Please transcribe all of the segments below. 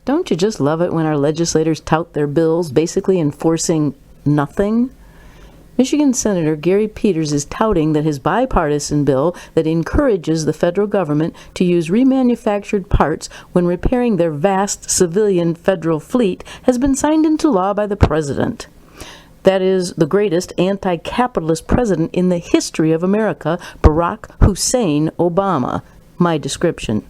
Don't you just love it when our legislators tout their bills, basically enforcing nothing? Michigan Senator Gary Peters is touting that his bipartisan bill that encourages the federal government to use remanufactured parts when repairing their vast civilian federal fleet has been signed into law by the president. That is the greatest anti-capitalist president in the history of America, Barack Hussein Obama. My description.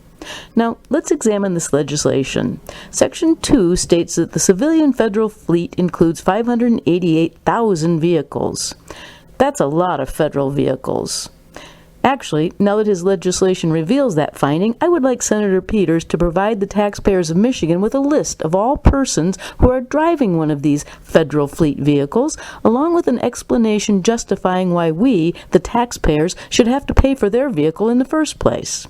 Now, let's examine this legislation. Section 2 states that the civilian federal fleet includes 588,000 vehicles. That's a lot of federal vehicles. Actually, now that his legislation reveals that finding, I would like Senator Peters to provide the taxpayers of Michigan with a list of all persons who are driving one of these federal fleet vehicles, along with an explanation justifying why we, the taxpayers, should have to pay for their vehicle in the first place.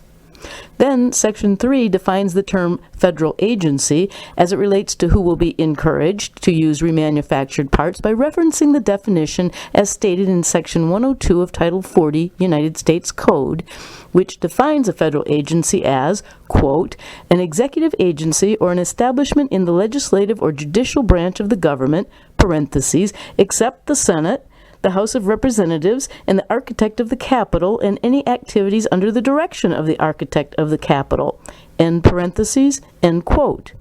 Then, Section 3 defines the term federal agency as it relates to who will be encouraged to use remanufactured parts by referencing the definition as stated in Section 102 of Title 40 United States Code, which defines a federal agency as, quote, an executive agency or an establishment in the legislative or judicial branch of the government, parentheses, except the Senate, the House of Representatives, and the architect of the Capitol, and any activities under the direction of the architect of the Capitol, end parentheses, end quote.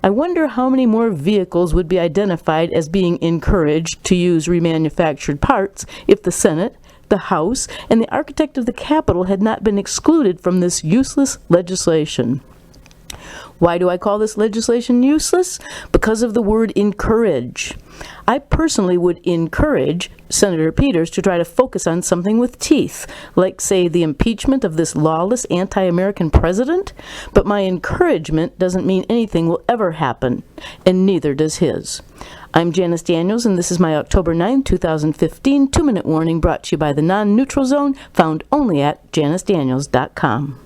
I wonder how many more vehicles would be identified as being encouraged to use remanufactured parts if the Senate, the House, and the architect of the Capitol had not been excluded from this useless legislation. Why do I call this legislation useless? Because of the word encourage. I personally would encourage Senator Peters to try to focus on something with teeth, like, say, the impeachment of this lawless anti-American president, but my encouragement doesn't mean anything will ever happen, and neither does his. I'm Janice Daniels, and this is my October 9, 2015 2-minute warning brought to you by the Non-Neutral Zone, found only at janicedaniels.com.